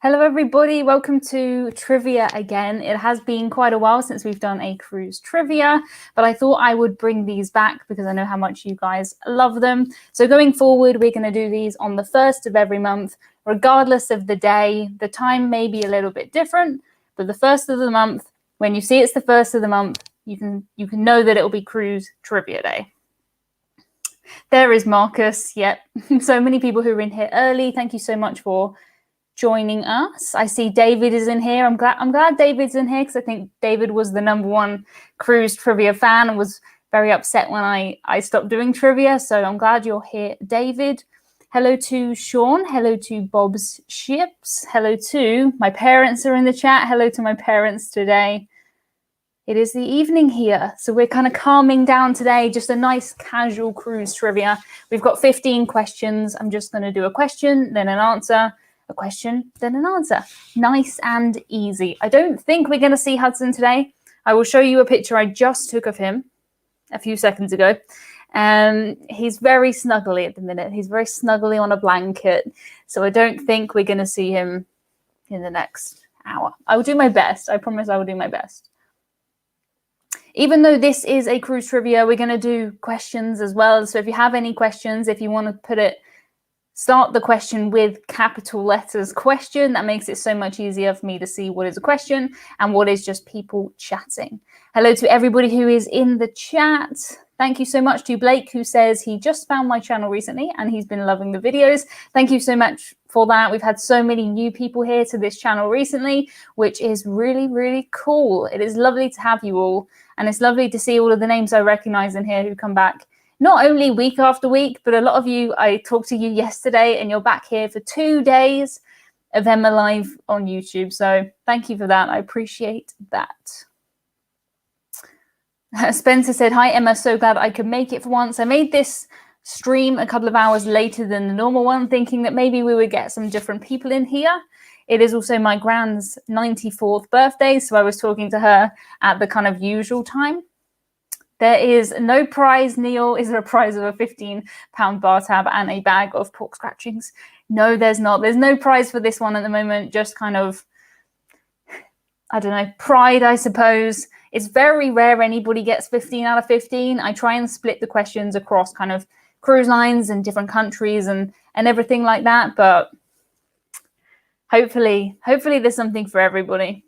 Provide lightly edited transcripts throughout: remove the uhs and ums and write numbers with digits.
Hello everybody, welcome to Trivia again. It has been quite a while since we've done a cruise trivia, but I thought I would bring these back because I know how much you guys love them. So going forward, we're going to do these on the first of every month, regardless of the day. The time may be a little bit different, but the first of the month, when you see it's the first of the month, you can know that it'll be cruise trivia day. There is Marcus. Yep. So many people who are in here early. Thank you so much for joining us. I see David is in here. I'm glad David's in here because I think David was the #1 cruise trivia fan and was very upset when I stopped doing trivia. So I'm glad you're here, David. Hello to Sean. Hello to Bob's Ships. Hello to my parents are in the chat. Hello to my parents today. It is the evening here, so we're kind of calming down today, just a nice casual cruise trivia. We've got 15 questions. I'm just going to do a question, then an answer, a question, then an answer. Nice and easy. I don't think we're going to see Hudson today. I will show you a picture I just took of him a few seconds ago. He's very snuggly at the minute. He's very snuggly on a blanket. So I don't think we're going to see him in the next hour. I will do my best. I promise I will do my best. Even though this is a cruise trivia, we're going to do questions as well. So if you have any questions, if you want to start the question with capital letters question. That makes it so much easier for me to see what is a question and what is just people chatting. Hello to everybody who is in the chat. Thank you so much to Blake, who says he just found my channel recently and he's been loving the videos. Thank you so much for that. We've had so many new people here to this channel recently, which is really, really cool. It is lovely to have you all. And it's lovely to see all of the names I recognize in here who come back not only week after week, but a lot of you, I talked to you yesterday and you're back here for 2 days of Emma Live on YouTube. So thank you for that. I appreciate that. Spencer said, hi, Emma. So glad I could make it for once. I made this stream a couple of hours later than the normal one, thinking that maybe we would get some different people in here. It is also my grand's 94th birthday. So I was talking to her at the kind of usual time. There is no prize, Neil. Is there a prize of a 15-pound bar tab and a bag of pork scratchings? No, there's not. There's no prize for this one at the moment. Just kind of, I don't know, pride, I suppose. It's very rare anybody gets 15 out of 15. I try and split the questions across kind of cruise lines and different countries and everything like that. But hopefully there's something for everybody.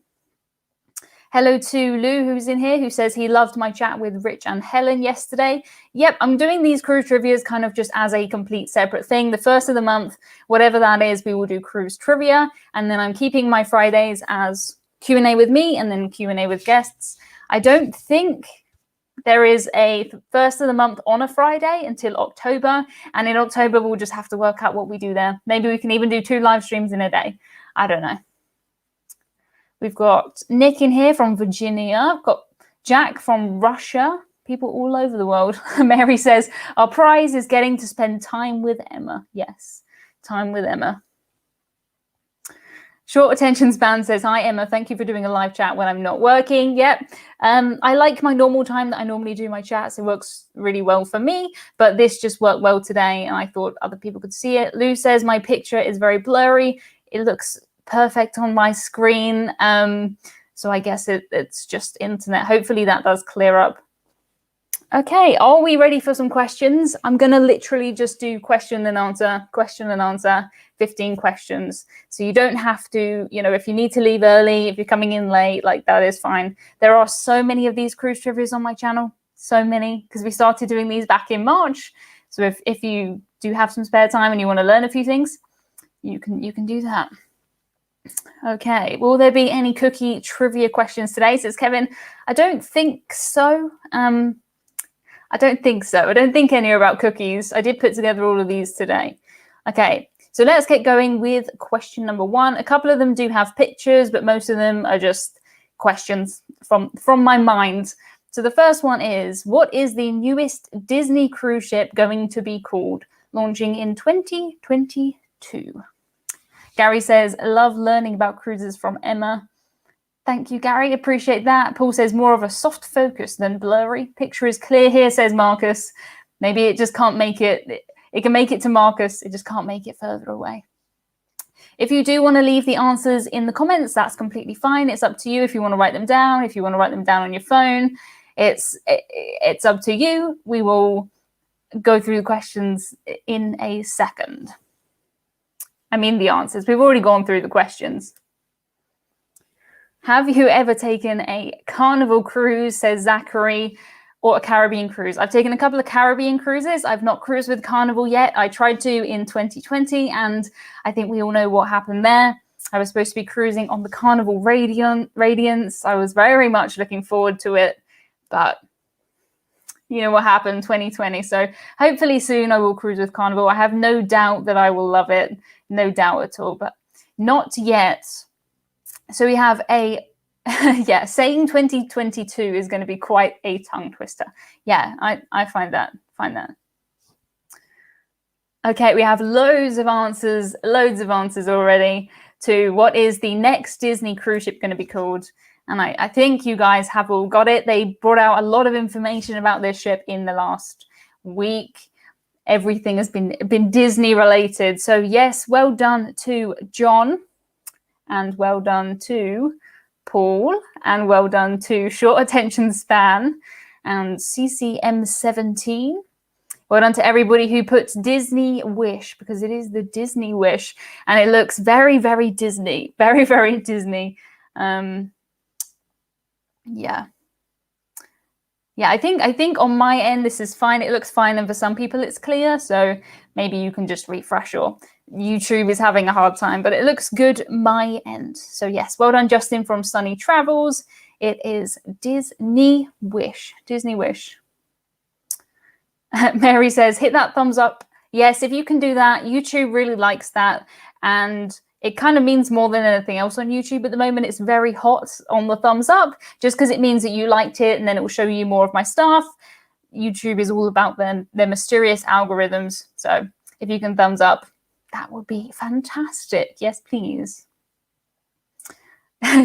Hello to Lou, who's in here, who says he loved my chat with Rich and Helen yesterday. Yep, I'm doing these cruise trivias kind of just as a complete separate thing. The first of the month, whatever that is, we will do cruise trivia. And then I'm keeping my Fridays as Q&A with me and then Q&A with guests. I don't think there is a first of the month on a Friday until October. And in October, we'll just have to work out what we do there. Maybe we can even do 2 live streams in a day. I don't know. We've got Nick in here from Virginia. I've got Jack from Russia. People all over the world. Mary says, our prize is getting to spend time with Emma. Yes, time with Emma. Short attention span says, hi, Emma. Thank you for doing a live chat when I'm not working. Yep. I like my normal time that I normally do my chats. It works really well for me, but this just worked well today, and I thought other people could see it. Lou says, my picture is very blurry. It looks perfect on my screen. So I guess it's just internet. Hopefully that does clear up. Okay, are we ready for some questions? I'm going to literally just do question and answer, 15 questions. So you don't have to, if you need to leave early, if you're coming in late, like that is fine. There are so many of these cruise trivias on my channel, so many, because we started doing these back in March. So if you do have some spare time and you want to learn a few things, you can do that. Okay, will there be any cookie trivia questions today? Says Kevin. I don't think so. I don't think so. I don't think any are about cookies. I did put together all of these today. Okay, so let's get going with question number 1. A couple of them do have pictures, but most of them are just questions from my mind. So the first one is, what is the newest Disney cruise ship going to be called, launching in 2022? Gary says, love learning about cruises from Emma. Thank you, Gary. Appreciate that. Paul says, more of a soft focus than blurry. Picture is clear here, says Marcus. Maybe it just can't make it. It can make it to Marcus. It just can't make it further away. If you do want to leave the answers in the comments, that's completely fine. It's up to you if you want to write them down. If you want to write them down on your phone, it's up to you. We will go through the questions in a second. I mean the answers. We've already gone through the questions. Have you ever taken a Carnival cruise, says Zachary, or a Caribbean cruise? I've taken a couple of Caribbean cruises. I've not cruised with Carnival yet. I tried to in 2020, and I think we all know what happened there. I was supposed to be cruising on the Carnival Radiance. I was very much looking forward to it, but you know what happened, 2020. So hopefully soon I will cruise with Carnival. I have no doubt that I will love it. No doubt at all, but not yet. So we have a, yeah, saying 2022 is going to be quite a tongue twister. Yeah, I find that. Okay, we have loads of answers already to what is the next Disney cruise ship going to be called. And I think you guys have all got it. They brought out a lot of information about this ship in the last week. Everything has been Disney related. So yes, well done to John. And well done to Paul, and well done to Short Attention Span and CCM17. Well done to everybody who puts Disney Wish, because it is the Disney Wish, and it looks very, very Disney, very, very Disney. Yeah. Yeah, I think on my end this is fine. It looks fine, and for some people it's clear. So maybe you can just refresh, or YouTube is having a hard time, but it looks good my end. So yes, well done, Justin from Sunny Travels. It is Disney Wish. Disney Wish. Mary says, hit that thumbs up. Yes, if you can do that, YouTube really likes that, and it kind of means more than anything else on YouTube at the moment. It's very hot on the thumbs up, just because it means that you liked it, and then it will show you more of my stuff. YouTube is all about their mysterious algorithms. So if you can thumbs up, that would be fantastic. Yes, please.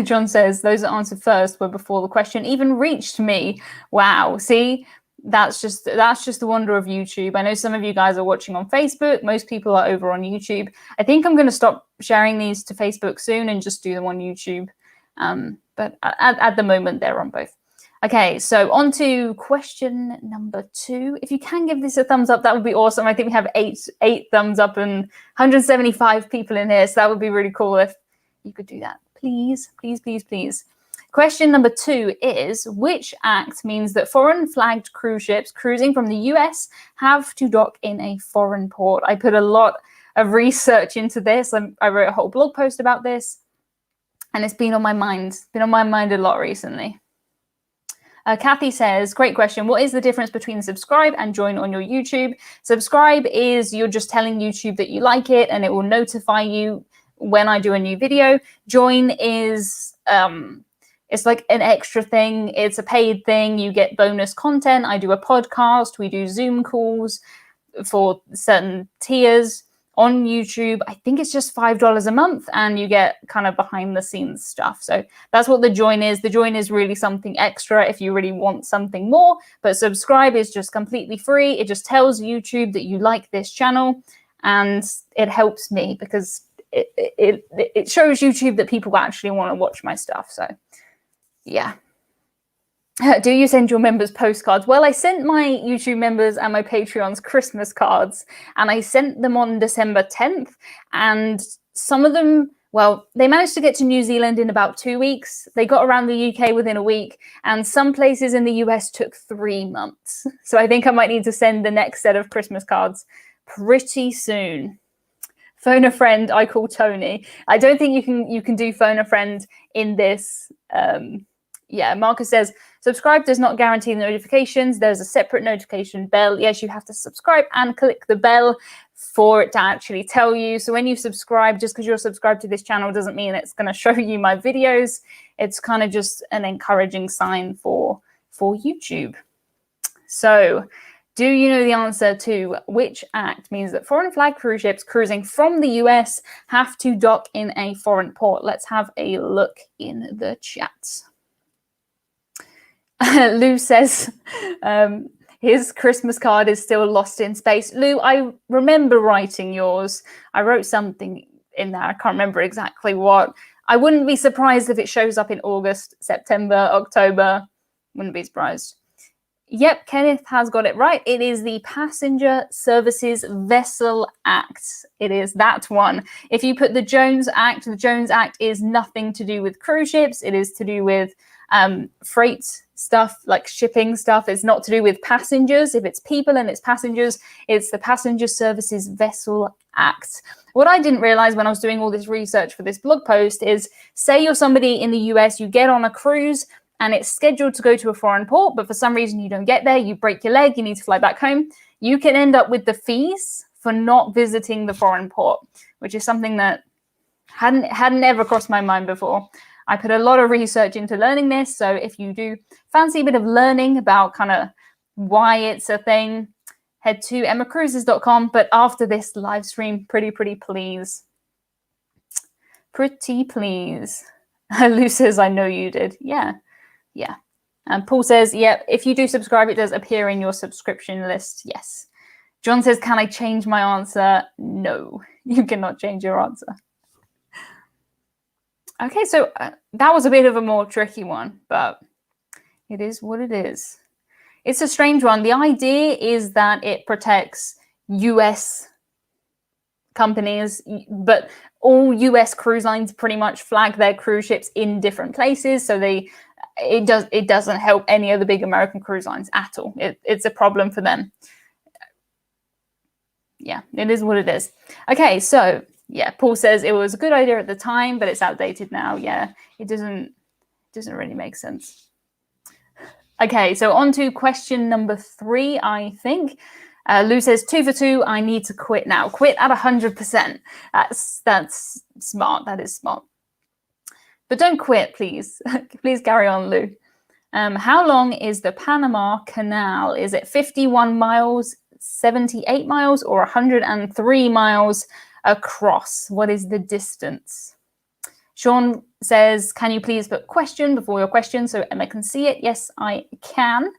John says, those that answered first were before the question even reached me. Wow. See, that's just the wonder of YouTube. I know some of you guys are watching on Facebook. Most people are over on YouTube. I think I'm going to stop sharing these to Facebook soon and just do them on YouTube. But at the moment, they're on both. Okay, so on to question number 2. If you can give this a thumbs up, that would be awesome. I think we have eight thumbs up and 175 people in here, so that would be really cool if you could do that. Please, please, please, please. Question number 2 is, which act means that foreign flagged cruise ships cruising from the US have to dock in a foreign port? I put a lot of research into this. I wrote a whole blog post about this, and it's been on my mind. It's been on my mind a lot recently. Kathy says, great question. What is the difference between subscribe and join on your YouTube? Subscribe is you're just telling YouTube that you like it, and it will notify you when I do a new video. Join is it's like an extra thing. It's a paid thing. You get bonus content. I do a podcast. We do Zoom calls for certain tiers on YouTube. I think it's just $5 a month, and you get kind of behind the scenes stuff. So that's what the join is. The join is really something extra if you really want something more, but subscribe is just completely free. It just tells YouTube that you like this channel, and it helps me because it shows YouTube that people actually want to watch my stuff. So yeah. Do you send your members postcards? Well, I sent my YouTube members and my Patreons Christmas cards, and I sent them on December 10th. And some of them, well, they managed to get to New Zealand in about 2 weeks. They got around the UK within a week, and some places in the US took 3 months. So I think I might need to send the next set of Christmas cards pretty soon. Phone a friend, I call Tony. I don't think you can do phone a friend in this. Yeah, Marcus says, subscribe does not guarantee the notifications. There's a separate notification bell. Yes, you have to subscribe and click the bell for it to actually tell you. So when you subscribe, just because you're subscribed to this channel doesn't mean it's going to show you my videos. It's kind of just an encouraging sign for YouTube. So do you know the answer to which act means that foreign flag cruise ships cruising from the US have to dock in a foreign port? Let's have a look in the chat. Lou says his Christmas card is still lost in space. Lou, I remember writing yours. I wrote something in there. I can't remember exactly what. I wouldn't be surprised if it shows up in August, September, October. Wouldn't be surprised. Yep, Kenneth has got it right. It is the Passenger Services Vessel Act. It is that one. If you put the Jones Act is nothing to do with cruise ships. It is to do with freight stuff, like shipping stuff. It's not to do with passengers. If it's people and it's passengers, it's the Passenger Services Vessel Act. What I didn't realize when I was doing all this research for this blog post is, say you're somebody in the US, you get on a cruise, and it's scheduled to go to a foreign port, but for some reason you don't get there, you break your leg, you need to fly back home, you can end up with the fees for not visiting the foreign port, which is something that hadn't ever crossed my mind before. I put a lot of research into learning this, so if you do fancy a bit of learning about kind of why it's a thing, head to EmmaCruises.com, but after this live stream, pretty please. Pretty please. Lou says, I know you did. Yeah. And Paul says, yeah, if you do subscribe, it does appear in your subscription list. Yes. John says, can I change my answer? No, you cannot change your answer. Okay, so that was a bit of a more tricky one, but it is what it is. It's a strange one. The idea is that it protects US companies, but all US cruise lines pretty much flag their cruise ships in different places, so it doesn't help any of the big American cruise lines at all. It's a problem for them. Yeah, it is what it is. Okay, so yeah, Paul says it was a good idea at the time, but it's outdated now. Yeah, it doesn't really make sense. Okay, so on to question number 3, I think. Lou says 2 for 2. I need to quit now. Quit at 100%. That's smart. That is smart. But don't quit, please. Please carry on, Lou. How long is the Panama Canal? Is it 51 miles, 78 miles, or 103 miles across? What is the distance? Sean says, can you please put question before your question so Emma can see it? Yes, I can.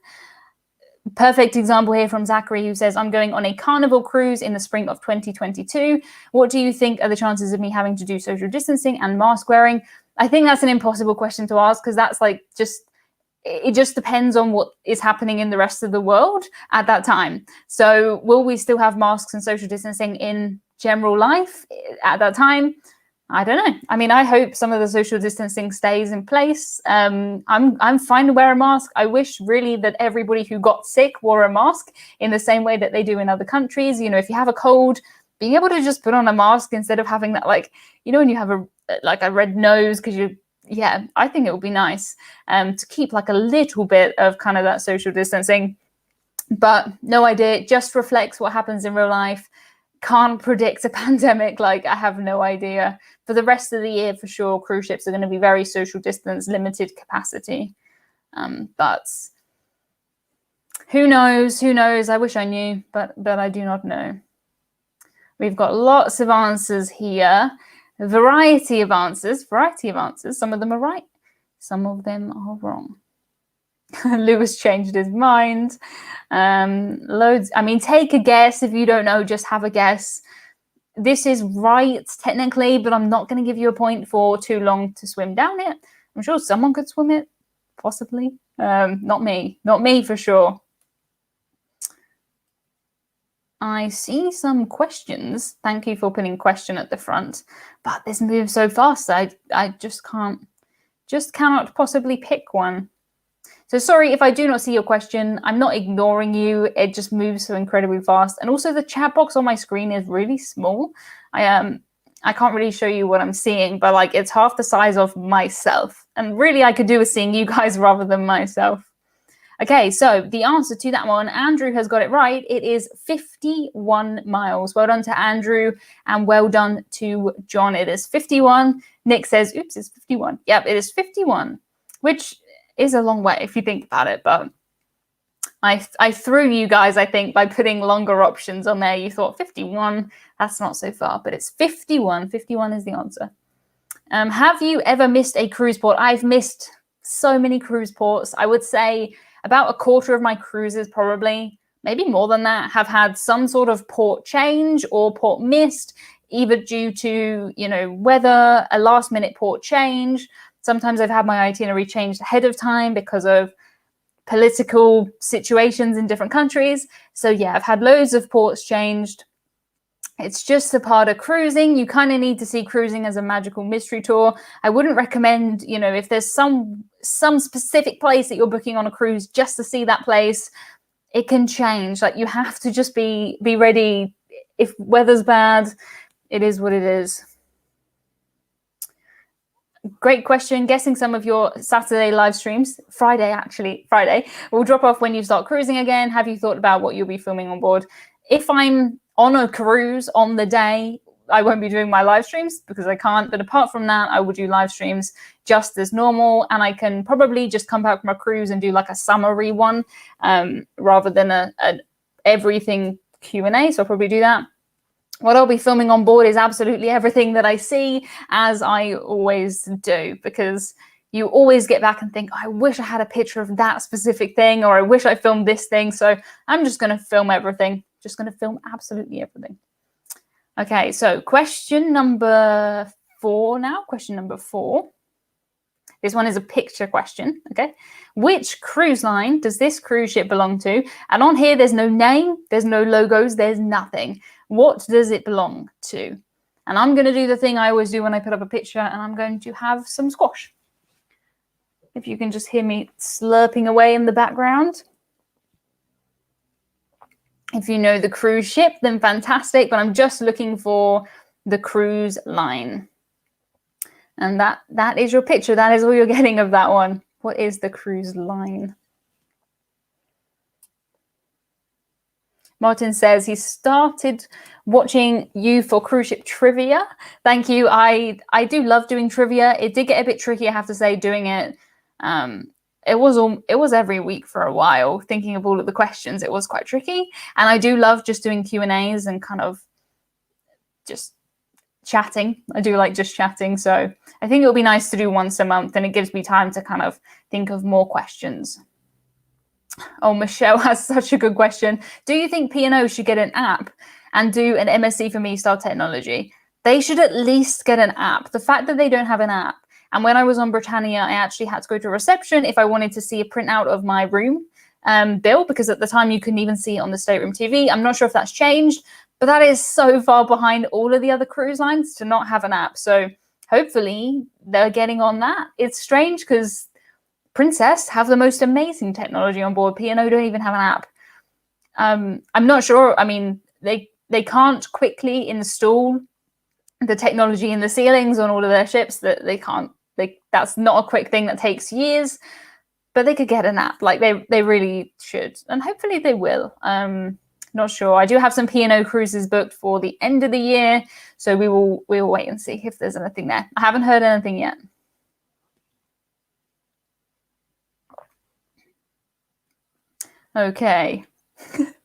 Perfect example here from Zachary, who says, I'm going on a Carnival cruise in the spring of 2022. What do you think are the chances of me having to do social distancing and mask wearing? I think that's an impossible question to ask, because that's like it just depends on what is happening in the rest of the world at that time. So will we still have masks and social distancing in general life at that time? I don't know. I mean, I hope some of the social distancing stays in place. I'm fine to wear a mask. I wish really that everybody who got sick wore a mask in the same way that they do in other countries. You know, if you have a cold, being able to just put on a mask instead of having that, like, you know, when you have a red nose because I think it would be nice to keep like a little bit of kind of that social distancing. But no idea. It just reflects what happens in real life. Can't predict a pandemic. Like, I have no idea. For the rest of the year, for sure, cruise ships are going to be very social distance, limited capacity. But who knows? Who knows? I wish I knew, but I do not know. We've got lots of answers here. A variety of answers. Some of them are right. Some of them are wrong. Lewis changed his mind. Loads. I mean, take a guess. If you don't know, just have a guess. This is right, technically, but I'm not going to give you a point for too long to swim down it. I'm sure someone could swim it, possibly. Not me. Not me for sure. I see some questions. Thank you for putting question at the front. But this moves so fast, I just cannot possibly pick one. So sorry if I do not see your question. I'm not ignoring you. It just moves so incredibly fast. And also the chat box on my screen is really small. I can't really show you what I'm seeing, but like it's half the size of myself. And really I could do with seeing you guys rather than myself. Okay, so the answer to that one, Andrew has got it right. It is 51 miles. Well done to Andrew and well done to John. It is 51. Nick says, oops, it's 51. Yep, it is 51, which is a long way if you think about it. But I threw you guys, I think, by putting longer options on there. You thought 51, that's not so far, but it's 51. 51 is the answer. Have you ever missed a cruise port? I've missed so many cruise ports. I would say about a quarter of my cruises, probably, maybe more than that, have had some sort of port change or port missed. either due to, you know, weather, a last minute port change. Sometimes I've had my itinerary changed ahead of time because of political situations in different countries. So yeah, I've had loads of ports changed. It's just a part of cruising. You kind of need to see cruising as a magical mystery tour. I wouldn't recommend, you know, if there's some specific place that you're booking on a cruise just to see that place, it can change. Like, you have to just be ready. If weather's bad, it is what it is. Great question. Guessing some of your Saturday live streams, Friday, will drop off when you start cruising again. Have you thought about what you'll be filming on board? If I'm on a cruise on the day, I won't be doing my live streams because I can't. But apart from that, I will do live streams just as normal. And I can probably just come back from a cruise and do like a summary one rather than a everything Q&A. So I'll probably do that. What I'll be filming on board is absolutely everything that I see, as I always do, because you always get back and think, I wish I had a picture of that specific thing, or I wish I filmed this thing. So I'm just going to film everything, just going to film absolutely everything. Okay, so question number 4 now. Question number 4. This one is a picture question, okay? Which cruise line does this cruise ship belong to? And on here, there's no name, there's no logos, there's nothing. What does it belong to? And I'm going to do the thing I always do when I put up a picture, and I'm going to have some squash. If you can just hear me slurping away in the background. If you know the cruise ship, then fantastic, but I'm just looking for the cruise line. And that is your picture. That is all you're getting of that one. What is the cruise line? Martin says he started watching you for cruise ship trivia. Thank you. I do love doing trivia. It did get a bit tricky, I have to say, doing it. It was every week for a while, thinking of all of the questions. It was quite tricky. And I do love just doing Q&As and kind of just chatting. I do like just chatting. So I think it'll be nice to do once a month, and it gives me time to kind of think of more questions. Oh, Michelle has such a good question. Do you think P&O should get an app and do an MSc for Me style technology? They should at least get an app. The fact that they don't have an app, and when I was on Britannia, I actually had to go to reception if I wanted to see a printout of my room bill, because at the time you couldn't even see it on the stateroom TV. I'm not sure if that's changed, but that is so far behind all of the other cruise lines to not have an app. So hopefully they're getting on that. It's strange because Princess have the most amazing technology on board. P&O don't even have an app. I'm not sure. I mean, they can't quickly install the technology in the ceilings on all of their ships. That they can't. That's not a quick thing that takes years. But they could get an app. Like they really should, and hopefully they will. Not sure. I do have some P&O cruises booked for the end of the year, so we will wait and see if there's anything there. I haven't heard anything yet. Okay.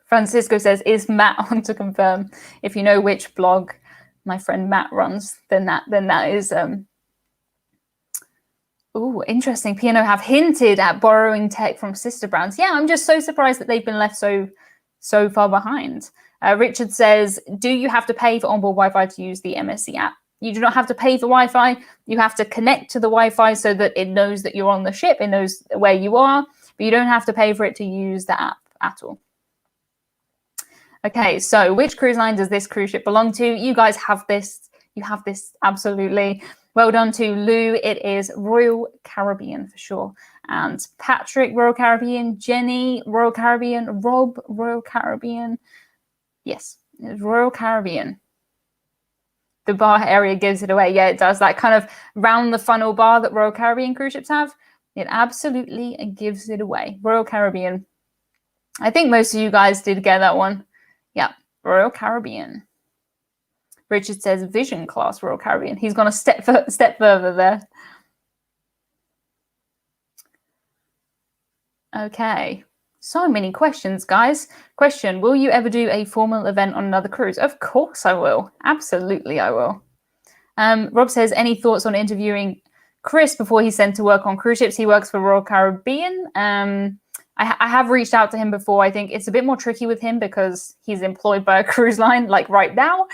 Francisco says, is Matt on to confirm? If you know which blog my friend Matt runs, then that is oh, interesting. P&O have hinted at borrowing tech from sister brands. Yeah, I'm just so surprised that they've been left so far behind. Richard says, do you have to pay for onboard Wi-Fi to use the MSc app? You do not have to pay for Wi-Fi. You have to connect to the Wi-Fi so that it knows that you're on the ship. It knows where you are, but you don't have to pay for it to use the app at all. Okay, so which cruise line does this cruise ship belong to? You guys have this. You have this, absolutely. Well done to Lou. It is Royal Caribbean for sure. And Patrick, Royal Caribbean. Jenny, Royal Caribbean. Rob, Royal Caribbean. Yes, it's Royal Caribbean. The bar area gives it away. Yeah, it does. That kind of round the funnel bar that Royal Caribbean cruise ships have. It absolutely gives it away. Royal Caribbean. I think most of you guys did get that one. Yeah, Royal Caribbean. Richard says Vision Class Royal Caribbean. He's gone a step further there. Okay, so many questions, guys. Question, will you ever do a formal event on another cruise? Of course I will. Absolutely I will. Rob says, any thoughts on interviewing Chris before he's sent to work on cruise ships? He works for Royal Caribbean. I have reached out to him before. I think it's a bit more tricky with him because he's employed by a cruise line, like right now.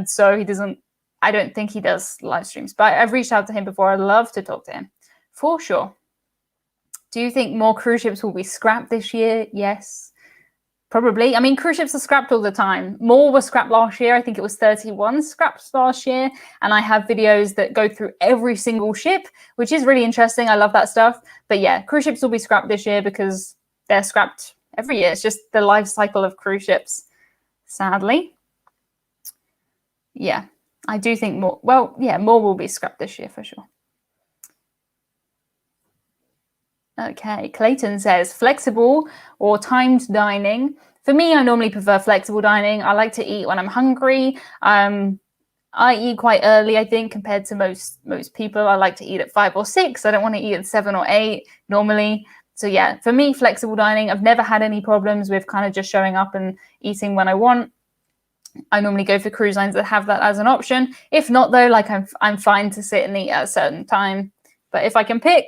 So he doesn't, I don't think he does live streams, but I've reached out to him before. I'd love to talk to him for sure. Do you think more cruise ships will be scrapped this year? Yes, probably. I mean, cruise ships are scrapped all the time. More were scrapped last year. I think it was 31 scrapped last year. And I have videos that go through every single ship, which is really interesting. I love that stuff. But yeah, cruise ships will be scrapped this year because they're scrapped every year. It's just the life cycle of cruise ships, sadly. Yeah, I do think more. Well, yeah, more will be scrapped this year for sure. Okay, Clayton says flexible or timed dining. For me, I normally prefer flexible dining. I like to eat when I'm hungry. I eat quite early, I think, compared to most people. I like to eat at 5 or 6. I don't want to eat at 7 or 8 normally. So yeah, for me, flexible dining. I've never had any problems with kind of just showing up and eating when I want. I normally go for cruise lines that have that as an option. If not, though, like I'm fine to sit and eat at a certain time. But if I can pick,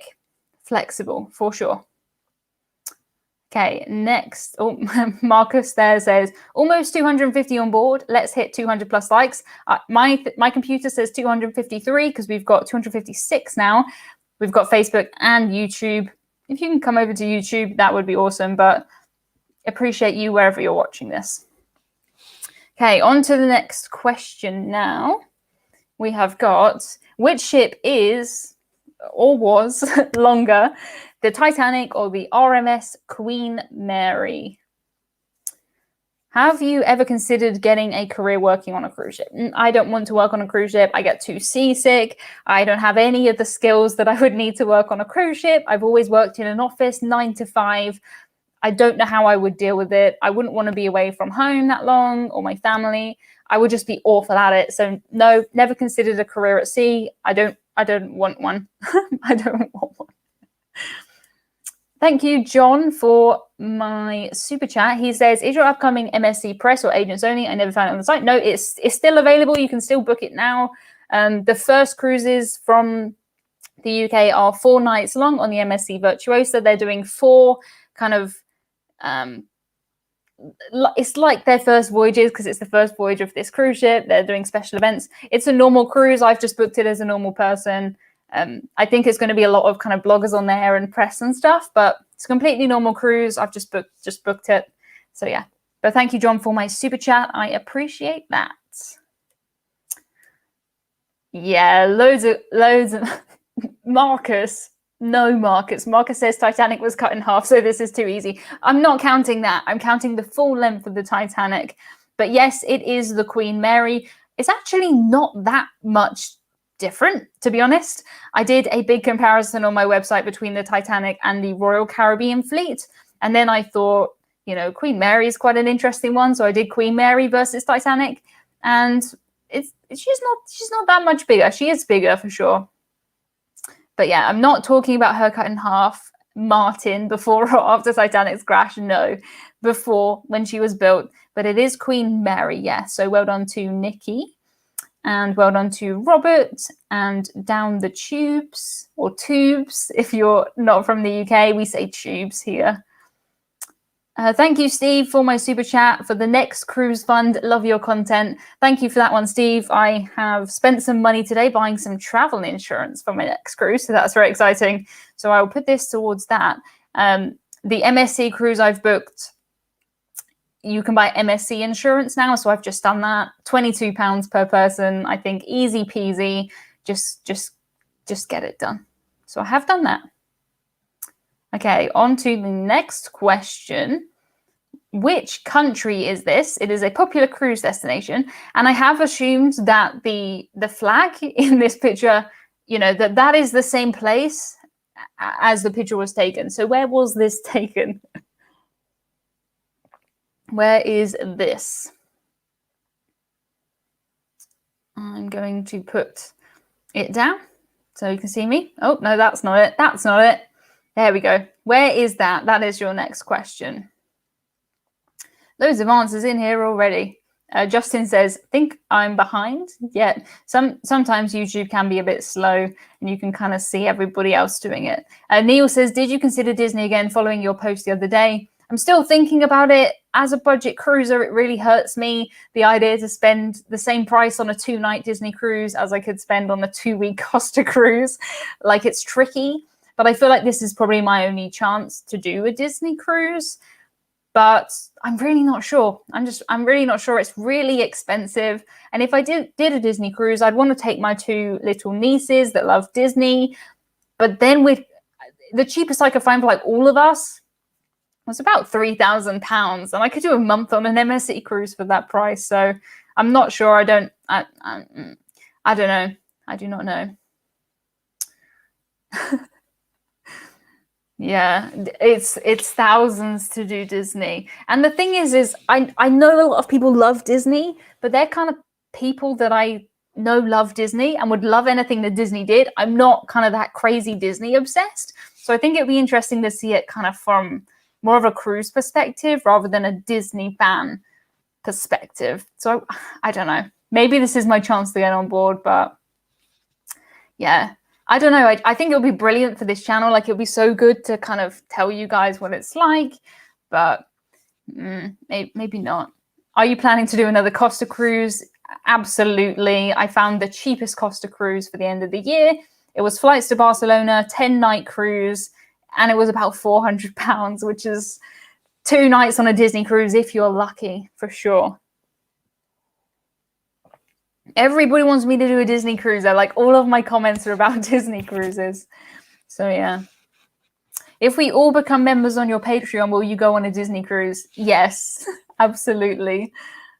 flexible for sure. Okay, next. Oh, Marcus there says almost 250 on board. Let's hit 200 plus likes. My computer says 253 because we've got 256 now. We've got Facebook and YouTube. If you can come over to YouTube, that would be awesome. But appreciate you wherever you're watching this. Okay, on to the next question now. We have got, which ship is or was longer, the Titanic or the RMS Queen Mary? Have you ever considered getting a career working on a cruise ship? I don't want to work on a cruise ship. I get too seasick. I don't have any of the skills that I would need to work on a cruise ship. I've always worked in an office 9 to 5. I don't know how I would deal with it. I wouldn't want to be away from home that long or my family. I would just be awful at it. So no, never considered a career at sea. I don't want one. I don't want one. Thank you, John, for my super chat. He says, is your upcoming MSC press or agents only? I never found it on the site. No, it's still available. You can still book it now. The first cruises from the UK are 4 nights long on the MSC Virtuosa. They're doing 4 kind of it's like their first voyages because it's the first voyage of this cruise ship. They're doing special events. It's a normal cruise. I've just booked it as a normal person. I think it's going to be a lot of kind of bloggers on there and press and stuff, but it's a completely normal cruise. I've just booked it. So yeah, but thank you, John, for my super chat. I appreciate that. Yeah, loads of Marcus. No, Marcus. Marcus says Titanic was cut in half, so this is too easy. I'm not counting that. I'm counting the full length of the Titanic. But yes, it is the Queen Mary. It's actually not that much different, to be honest. I did a big comparison on my website between the Titanic and the Royal Caribbean fleet. And then I thought, you know, Queen Mary is quite an interesting one. So I did Queen Mary versus Titanic. And she's not that much bigger. She is bigger for sure. But yeah, I'm not talking about her cut in half, Martin, before or after Titanic's crash. No, before, when she was built. But it is Queen Mary, yeah. So well done to Nikki. And well done to Robert. And down the tubes, or tubes, if you're not from the UK, we say tubes here. Thank you, Steve, for my super chat for the next cruise fund. Love your content. Thank you for that one, Steve. I have spent some money today buying some travel insurance for my next cruise, so that's very exciting. So I will put this towards that. The MSC cruise I've booked, you can buy MSC insurance now, so I've just done that. £22 per person. I think easy peasy. Just get it done. So I have done that. Okay, on to the next question. Which country is this? It is a popular cruise destination, and I have assumed that the flag in this picture, you know, that is the same place as the picture was taken. So where was this taken? Where is this? I'm going to put it down so you can see me. Oh, no, that's not it. That's not it. There we go. Where is that? That is your next question. Loads of answers in here already. Justin says, think I'm behind. Yeah, sometimes YouTube can be a bit slow and you can kind of see everybody else doing it. Neil says, did you consider Disney again following your post the other day? I'm still thinking about it. as a budget cruiser, it really hurts me, the idea to spend the same price on a 2-night Disney cruise as I could spend on a 2-week Costa cruise. Like, it's tricky, but I feel like this is probably my only chance to do a Disney cruise. But I'm really not sure. I'm really not sure. It's really expensive. And if I did a Disney cruise, I'd want to take my 2 little nieces that love Disney. But then with the cheapest I could find for like all of us was about £3,000. And I could do a month on an MSC cruise for that price. So I'm not sure. I don't know. I do not know. Yeah, it's thousands to do Disney. And the thing is I know a lot of people love Disney, but they're kind of people that I know love Disney and would love anything that Disney did. I'm not kind of that crazy Disney obsessed. So I think it'd be interesting to see it kind of from more of a cruise perspective rather than a Disney fan perspective. So I don't know. Maybe this is my chance to get on board, but yeah. I don't know. I think it'll be brilliant for this channel. Like, it'll be so good to kind of tell you guys what it's like, but maybe not. Are you planning to do another Costa cruise? Absolutely. I found the cheapest Costa cruise for the end of the year. It was flights to Barcelona, 10-night cruise, and it was about £400, which is 2 nights on a Disney cruise if you're lucky, for sure. Everybody wants me to do a Disney cruise. Like, all of my comments are about Disney cruises. So yeah. If we all become members on your Patreon, will you go on a Disney cruise? Yes, absolutely.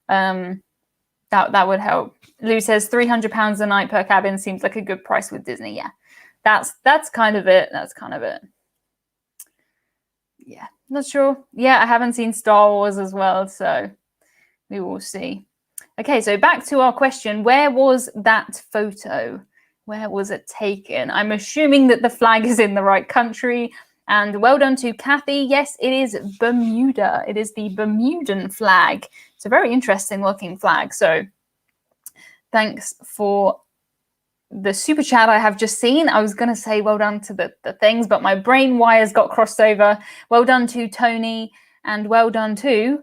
That would help. Lou says £300 a night per cabin seems like a good price with Disney. Yeah, that's kind of it. That's kind of it. Yeah, not sure. Yeah, I haven't seen Star Wars as well, so we will see. Okay, so back to our question. Where was that photo? Where was it taken? I'm assuming that the flag is in the right country. And well done to Kathy. Yes, it is Bermuda. It is the Bermudan flag. It's a very interesting looking flag. So thanks for the super chat I have just seen. I was going to say well done to the things, but my brain wires got crossed over. Well done to Tony, and well done to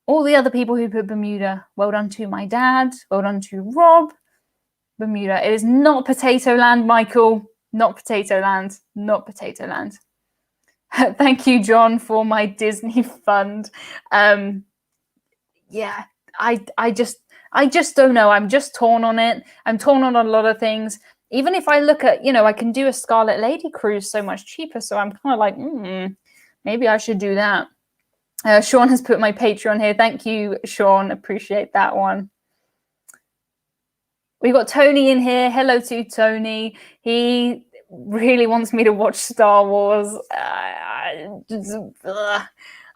all the other people who put Bermuda. Well done to my dad. Well done to Rob. Bermuda. It is not Potato Land, Michael. Not Potato Land. Not Potato Land. Thank you, John, for my Disney fund. Yeah, I just don't know. I'm just torn on it. I'm torn on a lot of things. Even if I look at, I can do a Scarlet Lady cruise so much cheaper. So I'm kind of like, maybe I should do that. Sean has put my Patreon here. Thank you, Sean. Appreciate that one. We've got Tony in here. Hello to Tony. He really wants me to watch Star Wars. I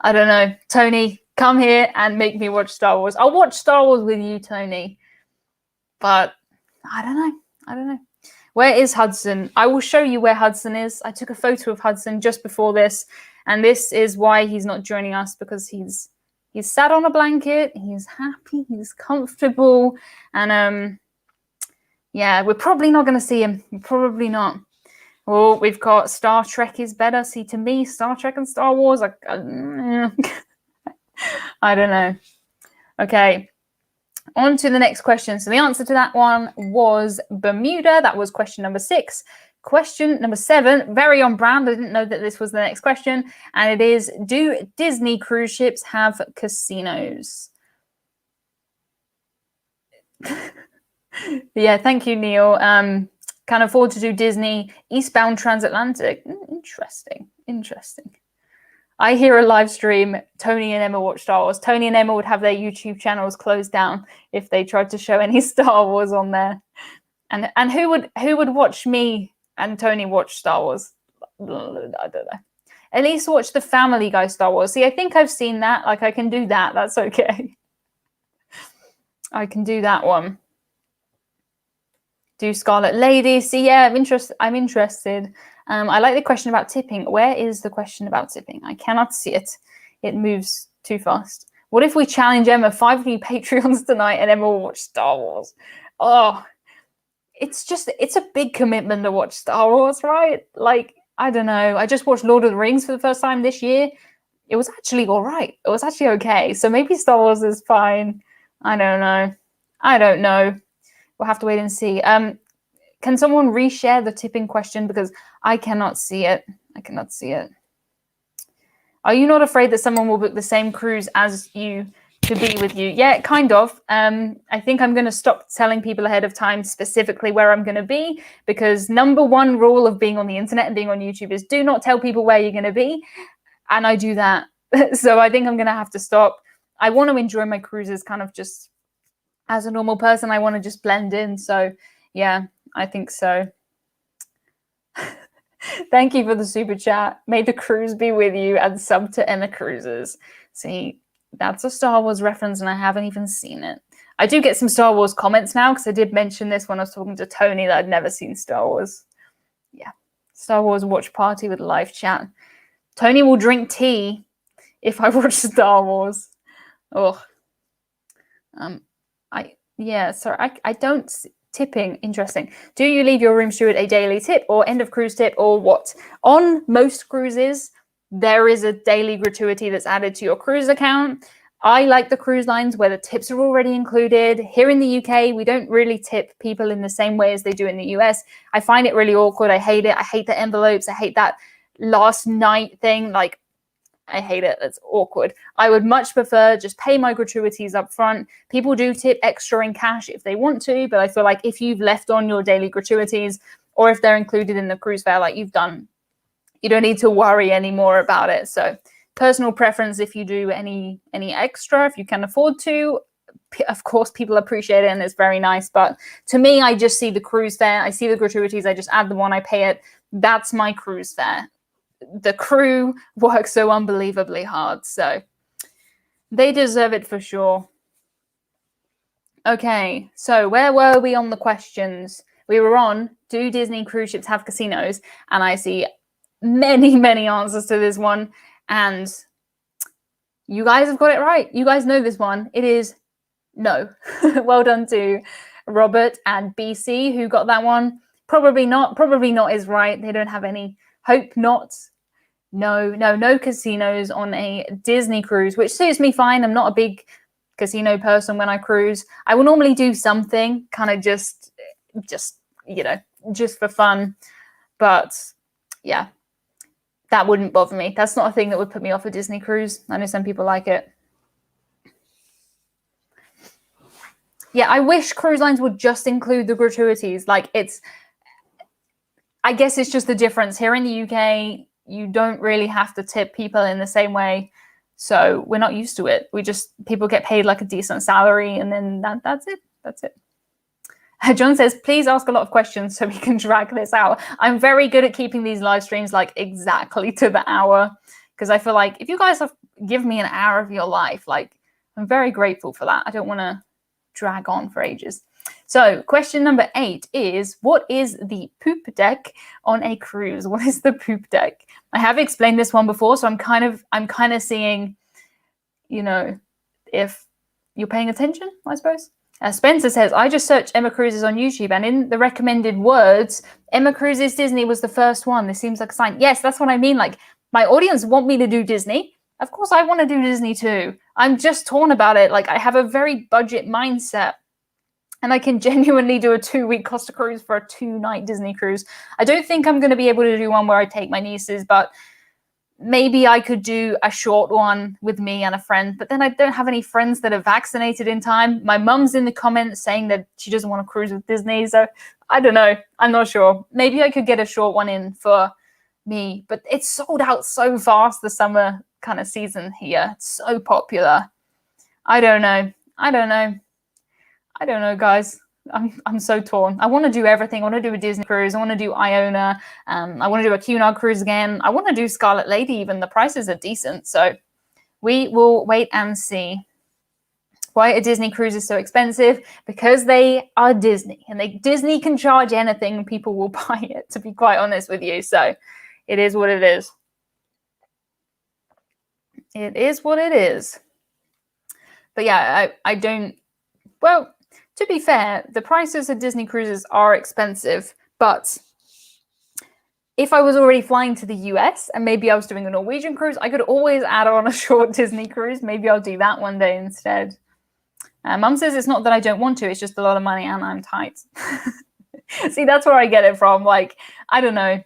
don't know. Tony, come here and make me watch Star Wars. I'll watch Star Wars with you, Tony. But I don't know. Where is Hudson? I will show you where Hudson is. I took a photo of Hudson just before this. And this is why he's not joining us, because he's sat on a blanket. He's happy. He's comfortable. And yeah, we're probably not going to see him. Probably not. Oh, we've got Star Trek is better. See, to me, Star Trek and Star Wars, I don't know. Okay, on to the next question. So the answer to that one was Bermuda. That was question number 6. Question number 7, very on brand. I didn't know that this was the next question. And it is, do Disney cruise ships have casinos? Yeah, thank you, Neil. Can afford to do Disney eastbound transatlantic. Interesting. I hear a live stream. Tony and Emma watch Star Wars. Tony and Emma would have their YouTube channels closed down if they tried to show any Star Wars on there. And who would watch me and Tony watch Star Wars? I don't know. At least watch the Family Guy Star Wars. See, I think I've seen that. Like, I can do that. That's okay. I can do that one. Do Scarlet Lady. See, yeah, I'm interested. I like the question about tipping. Where is the question about tipping? I cannot see it. It moves too fast. What if we challenge Emma 5 new Patreons tonight and Emma will watch Star Wars? Oh, it's a big commitment to watch Star Wars, right? Like, I don't know. I just watched Lord of the Rings for the first time this year. it was actually all right. It was actually okay. So maybe Star Wars is fine. I don't know. I don't know. We'll have to wait and see. Can someone reshare the tipping question, because I cannot see it. I cannot see it. Are you not afraid that someone will book the same cruise as you to be with you? Yeah, kind of. I think I'm going to stop telling people ahead of time specifically where I'm going to be, because number one rule of being on the internet and being on YouTube is do not tell people where you're going to be. And I do that. So I think I'm going to have to stop. I want to enjoy my cruises kind of just as a normal person. I want to just blend in. So yeah, I think so. Thank you for the super chat. May the cruise be with you, and sub to EmmaCruises. See, that's a Star Wars reference and I haven't even seen it. I do get some Star Wars comments now, because I did mention this when I was talking to Tony that I'd never seen Star Wars. Yeah, Star Wars watch party with live chat. Tony will drink tea if I watch Star Wars. Oh, I don't. Tipping, interesting. Do you leave your room steward a daily tip or end of cruise tip, or what? On most cruises, there is a daily gratuity that's added to your cruise account. I like the cruise lines where the tips are already included. Here in the UK, we don't really tip people in the same way as they do in the US. I find it really awkward. I hate it. I hate the envelopes. I hate that last night thing. Like, I hate it. It's awkward. I would much prefer just pay my gratuities up front. People do tip extra in cash if they want to, but I feel like if you've left on your daily gratuities, or if they're included in the cruise fare like you've done, you don't need to worry anymore about it. So personal preference, if you do any extra, if you can afford to, of course people appreciate it and it's very nice. But to me, I just see the cruise fare. I see the gratuities. I just add the one, I pay it. That's my cruise fare. The crew works so unbelievably hard, so they deserve it for sure. Okay, so where were we on the questions? We were on, do Disney cruise ships have casinos? And I see many answers to this one, and you guys have got it right. You guys know this one. It is no. Well done to Robert and BC who got that one. Probably not is right. They don't have any. Hope not. No casinos on a Disney cruise, which suits me fine. I'm not a big casino person when I cruise. I will normally do something kind of just for fun. But yeah, that wouldn't bother me. That's not a thing that would put me off a Disney cruise. I know some people like it. Yeah, I wish cruise lines would just include the gratuities. Like, I guess it's just the difference. Here in the UK, you don't really have to tip people in the same way. So we're not used to it. People get paid like a decent salary, and then that's it. That's it. John says, please ask a lot of questions so we can drag this out. I'm very good at keeping these live streams like exactly to the hour, because I feel like if you guys have give me an hour of your life, like, I'm very grateful for that. I don't want to drag on for ages. So question number 8 is, what is the poop deck on a cruise? What is the poop deck? I have explained this one before, so I'm kind of seeing, if you're paying attention, I suppose. Spencer says, I just searched EmmaCruises on YouTube, and in the recommended words, EmmaCruises Disney was the first one. This seems like a sign. Yes, that's what I mean. Like, my audience want me to do Disney. Of course, I want to do Disney too. I'm just torn about it. Like, I have a very budget mindset, and I can genuinely do a 2-week Costa cruise for a 2-night Disney cruise. I don't think I'm going to be able to do one where I take my nieces, but maybe I could do a short one with me and a friend. But then I don't have any friends that are vaccinated in time. My mum's in the comments saying that she doesn't want to cruise with Disney. So I don't know. I'm not sure. Maybe I could get a short one in for me. But it's sold out so fast, the summer kind of season here. It's so popular. I don't know. I don't know, guys. I'm so torn. I want to do everything. I want to do a Disney cruise. I want to do Iona. I want to do a Cunard cruise again. I want to do Scarlet Lady even. The prices are decent. So we will wait and see. Why are Disney cruises so expensive? Because they are Disney. And Disney can charge anything and people will buy it, to be quite honest with you. So it is what it is. It is what it is. But yeah, I don't... Well... To be fair, the prices of Disney cruises are expensive, but if I was already flying to the US and maybe I was doing a Norwegian cruise, I could always add on a short Disney cruise. Maybe I'll do that one day instead. Mum says it's not that I don't want to, it's just a lot of money and I'm tight. See, that's where I get it from. Like, I don't know.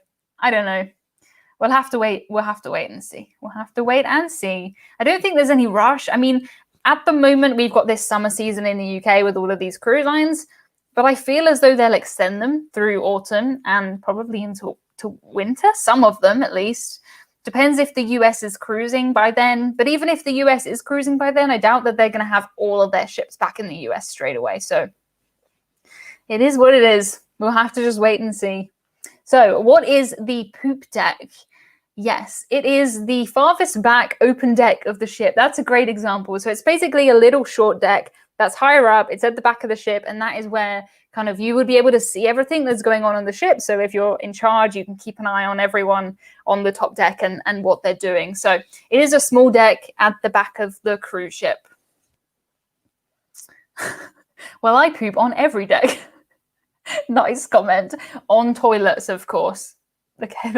We'll have to wait. We'll have to wait and see. I don't think there's any rush. I mean, at the moment, we've got this summer season in the UK with all of these cruise lines, but I feel as though they'll extend them through autumn and probably into winter, some of them at least. Depends if the US is cruising by then. But even if the US is cruising by then, I doubt that they're going to have all of their ships back in the US straight away. So it is what it is. We'll have to just wait and see. So what is the poop deck? Yes, it is the farthest back open deck of the ship. That's a great example. So it's basically a little short deck that's higher up. It's at the back of the ship. And that is where kind of you would be able to see everything that's going on the ship. So if you're in charge, you can keep an eye on everyone on the top deck and what they're doing. So it is a small deck at the back of the cruise ship. Well, I poop on every deck. Nice comment. On toilets, of course. Okay,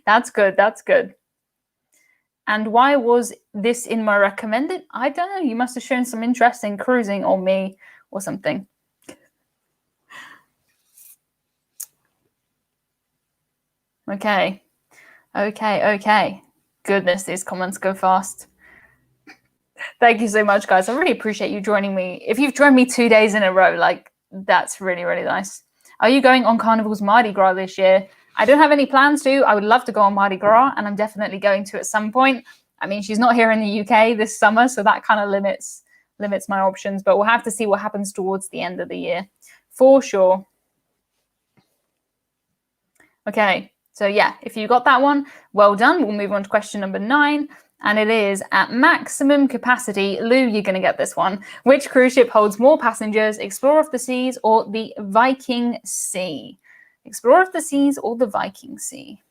that's good. That's good. And why was this in my recommended? I don't know. You must have shown some interest in cruising or me or something. Okay. Goodness, these comments go fast. Thank you so much, guys. I really appreciate you joining me. If you've joined me 2 days in a row, like, that's really, really nice. Are you going on Carnival's Mardi Gras this year? I don't have any plans to. I would love to go on Mardi Gras, and I'm definitely going to at some point. I mean, she's not here in the UK this summer, so that kind of limits my options, but we'll have to see what happens towards the end of the year, for sure. Okay, so yeah, if you got that one, well done. We'll move on to question number 9. And it is at maximum capacity. Lou, you're going to get this one. Which cruise ship holds more passengers, Explorer of the Seas or the Viking Sea? Explorer of the Seas or the Viking Sea?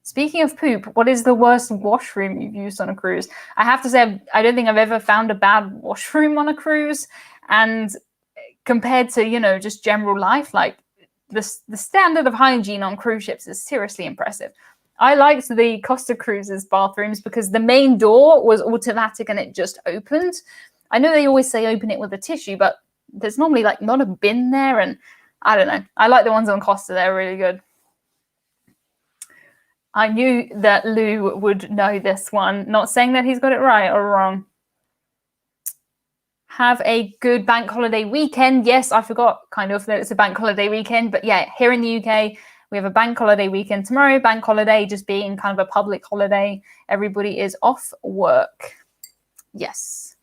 Speaking of poop, what is the worst washroom you've used on a cruise? I have to say, I don't think I've ever found a bad washroom on a cruise. And compared to, you know, just general life, like the standard of hygiene on cruise ships is seriously impressive. I liked the Costa Cruises bathrooms because the main door was automatic and it just opened. I know they always say open it with a tissue, but there's normally like not a bin there. And I don't know. I like the ones on Costa. They're really good. I knew that Lou would know this one. Not saying that he's got it right or wrong. Have a good bank holiday weekend. Yes, I forgot kind of that it's a bank holiday weekend. But yeah, here in the UK, we have a bank holiday weekend tomorrow. Bank holiday just being kind of a public holiday. Everybody is off work. Yes.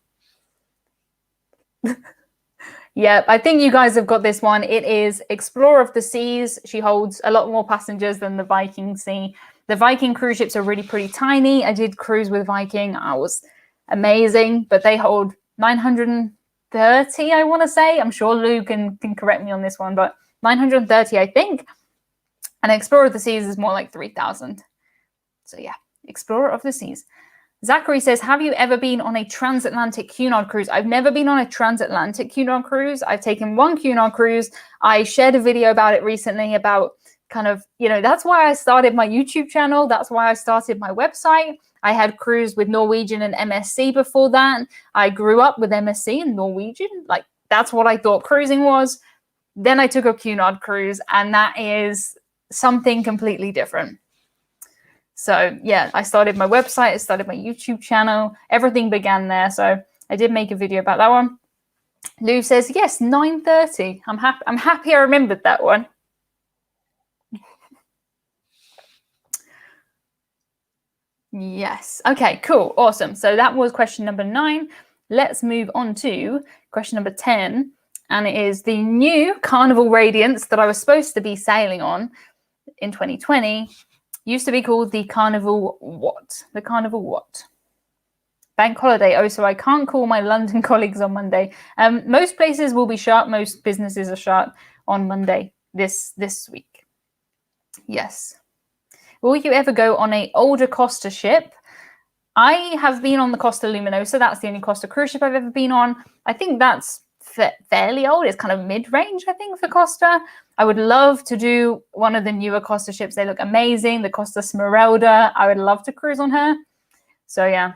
Yeah, I think you guys have got this one. It is Explorer of the Seas. She holds a lot more passengers than the Viking Sea. The Viking cruise ships are really pretty tiny. I did cruise with Viking. I was amazing, but they hold 930, I want to say. I'm sure Lou can correct me on this one, but 930, I think. And Explorer of the Seas is more like 3,000. So yeah, Explorer of the Seas. Zachary says, have you ever been on a transatlantic Cunard cruise? I've never been on a transatlantic Cunard cruise. I've taken one Cunard cruise. I shared a video about it recently about kind of, you know, that's why I started my YouTube channel. That's why I started my website. I had cruised with Norwegian and MSC before that. I grew up with MSC and Norwegian. Like, that's what I thought cruising was. Then I took a Cunard cruise, and that is something completely different. So yeah, I started my website, I started my YouTube channel, everything began there. So I did make a video about that one. Lou says, yes, 9:30. I'm happy I remembered that one. Yes. Okay, cool. Awesome. So that was question number 9. Let's move on to question number 10. And it is the new Carnival Radiance that I was supposed to be sailing on in 2020. Used to be called the Carnival what? The Carnival what? Bank holiday. Oh, so I can't call my London colleagues on Monday. Most places will be shut. Most businesses are shut on Monday this week. Yes. Will you ever go on an older Costa ship? I have been on the Costa Luminosa. That's the only Costa cruise ship I've ever been on. I think that's fairly old. It's kind of mid-range, I think, for Costa. I would love to do one of the newer Costa ships. They look amazing. The Costa Smeralda. I would love to cruise on her. So yeah.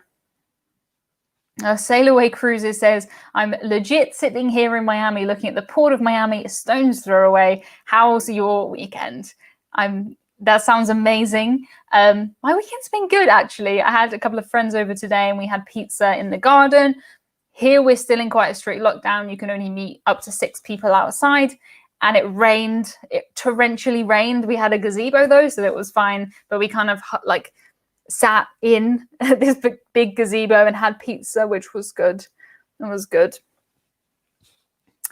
Sail Away Cruises says, I'm legit sitting here in Miami looking at the port of Miami, a stone's throw away. How's your weekend? That sounds amazing. My weekend's been good, actually. I had a couple of friends over today and we had pizza in the garden. Here we're still in quite a strict lockdown. You can only meet up to 6 people outside. And it rained. It torrentially rained. We had a gazebo though, so it was fine. But we kind of like sat in this big gazebo and had pizza, which was good. It was good.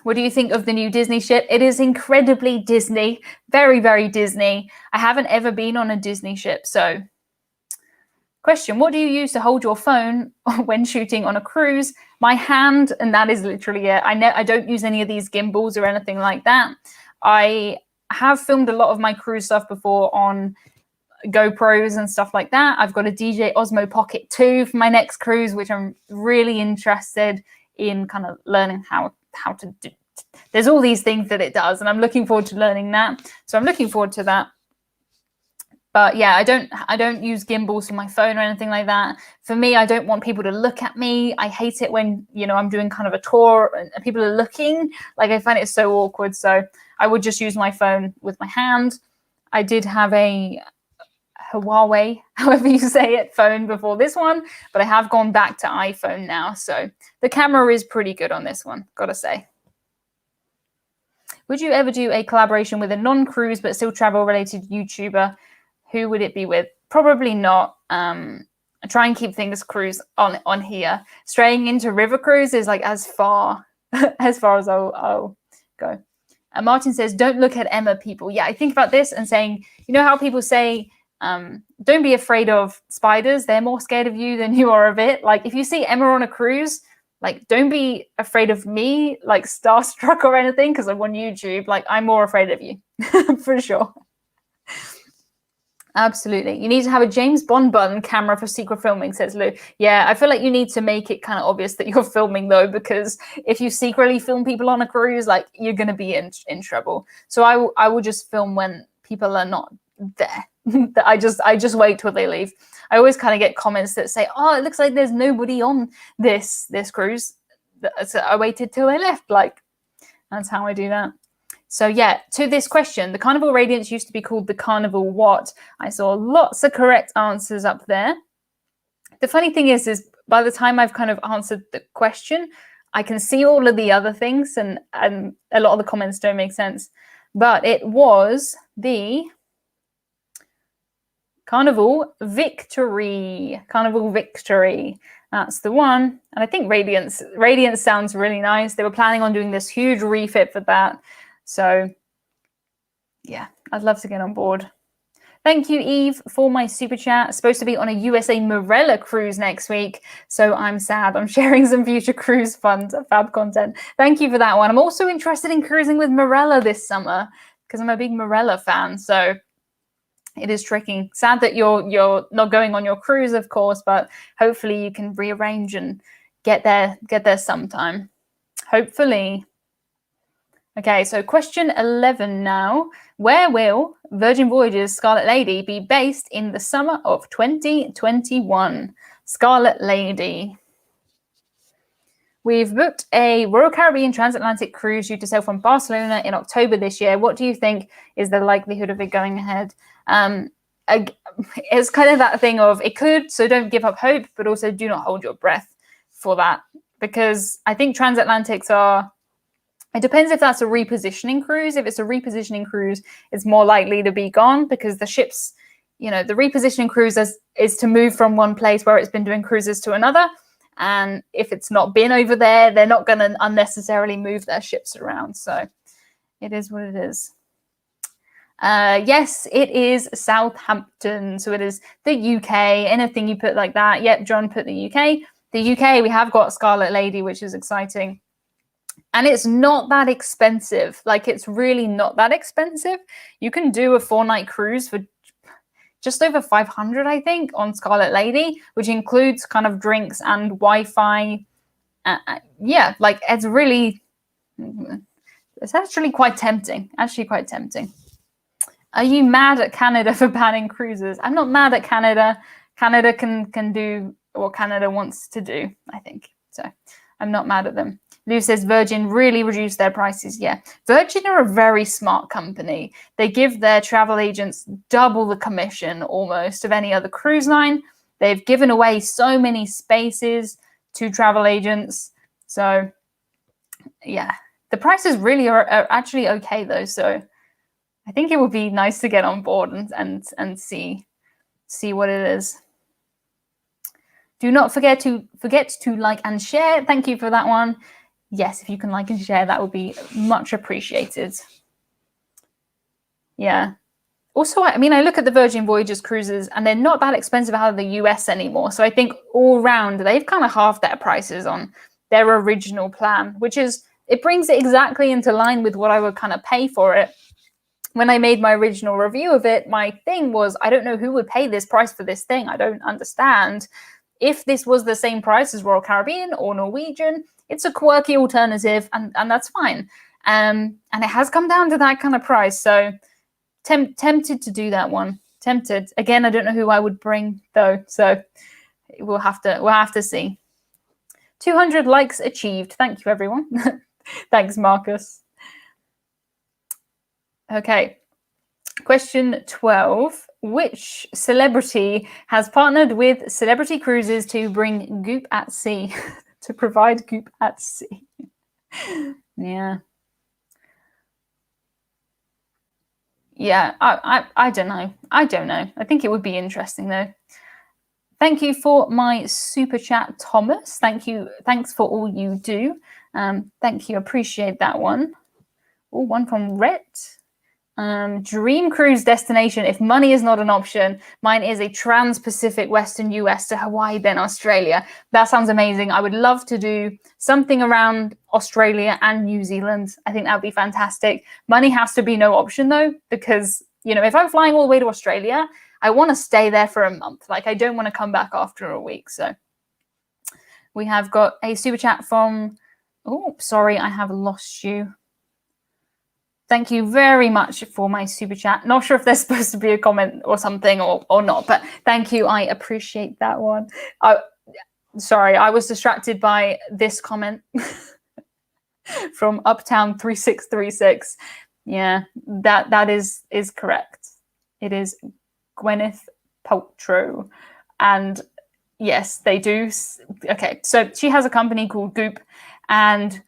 What do you think of the new Disney ship? It is incredibly Disney. Very, very Disney. I haven't ever been on a Disney ship, so... Question, what do you use to hold your phone when shooting on a cruise? My hand, and that is literally it. I don't use any of these gimbals or anything like that. I have filmed a lot of my cruise stuff before on GoPros and stuff like that. I've got a DJ Osmo Pocket 2 for my next cruise, which I'm really interested in kind of learning how to do. There's all these things that it does, and I'm looking forward to learning that. So I'm looking forward to that. But yeah, I don't use gimbals for my phone or anything like that. For me, I don't want people to look at me. I hate it when, you know, I'm doing kind of a tour and people are looking. Like, I find it so awkward. So I would just use my phone with my hand. I did have a Huawei, however you say it, phone before this one, but I have gone back to iPhone now. So the camera is pretty good on this one, gotta say. Would you ever do a collaboration with a non-cruise but still travel-related YouTuber? Who would it be with? Probably not. I try and keep things cruise on here. Straying into river cruise is like as far as I'll go. Martin says, don't look at Emma, people. Yeah, I think about this and saying, you know how people say, don't be afraid of spiders. They're more scared of you than you are of it. Like, if you see Emma on a cruise, like, don't be afraid of me, like starstruck or anything, because I'm on YouTube. Like, I'm more afraid of you, for sure. Absolutely. You need to have a James Bond button camera for secret filming, says Lou. Yeah, I feel like you need to make it kind of obvious that you're filming, though, because if you secretly film people on a cruise, like, you're going to be in trouble. So I will just film when people are not there. I just wait till they leave. I always kind of get comments that say, oh, it looks like there's nobody on this cruise. So I waited till they left. Like, that's how I do that. So yeah, to this question, the Carnival Radiance used to be called the Carnival what? I saw lots of correct answers up there. The funny thing is by the time I've kind of answered the question, I can see all of the other things and a lot of the comments don't make sense. But it was the Carnival Victory. Carnival Victory. That's the one. And I think Radiance sounds really nice. They were planning on doing this huge refit for that. So, yeah, I'd love to get on board. Thank you, Eve, for my super chat. Supposed to be on a USA Marella cruise next week, so I'm sad. I'm sharing some future cruise fund fab content. Thank you for that one. I'm also interested in cruising with Marella this summer because I'm a big Marella fan, so it is tricky. Sad that you're not going on your cruise, of course, but hopefully you can rearrange and get there sometime. Hopefully. Okay, so question 11 now. Where will Virgin Voyages Scarlet Lady be based in the summer of 2021? Scarlet Lady. We've booked a Royal Caribbean transatlantic cruise due to sail from Barcelona in October this year. What do you think is the likelihood of it going ahead? It's kind of that thing of it could, so don't give up hope, but also do not hold your breath for that. Because I think transatlantics are... It depends if that's a repositioning cruise. If it's a repositioning cruise, it's more likely to be gone because the ships, you know, the repositioning cruise is to move from one place where it's been doing cruises to another. And if it's not been over there, they're not going to unnecessarily move their ships around. So it is what it is. Yes, it is Southampton. So it is the UK. Anything you put like that. Yep, John put the UK. The UK, we have got Scarlet Lady, which is exciting. And it's not that expensive. Like, it's really not that expensive. You can do a 4-night cruise for just over 500, I think, on Scarlet Lady, which includes kind of drinks and Wi-Fi. Yeah, like, it's really It's actually quite tempting. Actually quite tempting. Are you mad at Canada for banning cruises? I'm not mad at Canada. Canada can do what Canada wants to do, I think. So I'm not mad at them. Lou says Virgin really reduced their prices. Yeah, Virgin are a very smart company. They give their travel agents double the commission almost of any other cruise line. They've given away so many spaces to travel agents. So yeah, the prices really are actually okay though. So I think it would be nice to get on board and see what it is. Do not forget to like and share. Thank you for that one. Yes, if you can like and share, that would be much appreciated. Yeah. Also, I mean, I look at the Virgin Voyages cruises and they're not that expensive out of the US anymore. So I think all round, they've kind of halved their prices on their original plan, which is, it brings it exactly into line with what I would kind of pay for it. When I made my original review of it, my thing was, I don't know who would pay this price for this thing. I don't understand. If this was the same price as Royal Caribbean or Norwegian, it's a quirky alternative, and that's fine. And it has come down to that kind of price. So tempted to do that one. Tempted. Again, I don't know who I would bring though. So we'll have to see. 200 likes achieved. Thank you, everyone. Thanks, Marcus. Okay. Question 12. Which celebrity has partnered with Celebrity Cruises to bring goop at sea? To provide goop at sea. Yeah. Yeah, I don't know. I don't know. I think it would be interesting though. Thank you for my super chat, Thomas. Thank you. Thanks for all you do. Thank you. Appreciate that one. Oh, one from Rhett. Dream cruise destination. If money is not an option, mine is a trans-Pacific Western US to Hawaii, then Australia. That sounds amazing. I would love to do something around Australia and New Zealand. I think that would be fantastic. Money has to be no option though, because, you know, if I'm flying all the way to Australia, I want to stay there for a month. Like, I don't want to come back after a week. So we have got a super chat from, oh, sorry, I have lost you. Thank you very much for my super chat. Not sure if there's supposed to be a comment or something or not, but thank you. I appreciate that one. Sorry, I was distracted by this comment from Uptown 3636. Yeah, that is correct. It is Gwyneth Paltrow. And yes, they do. Okay, so she has a company called Goop, and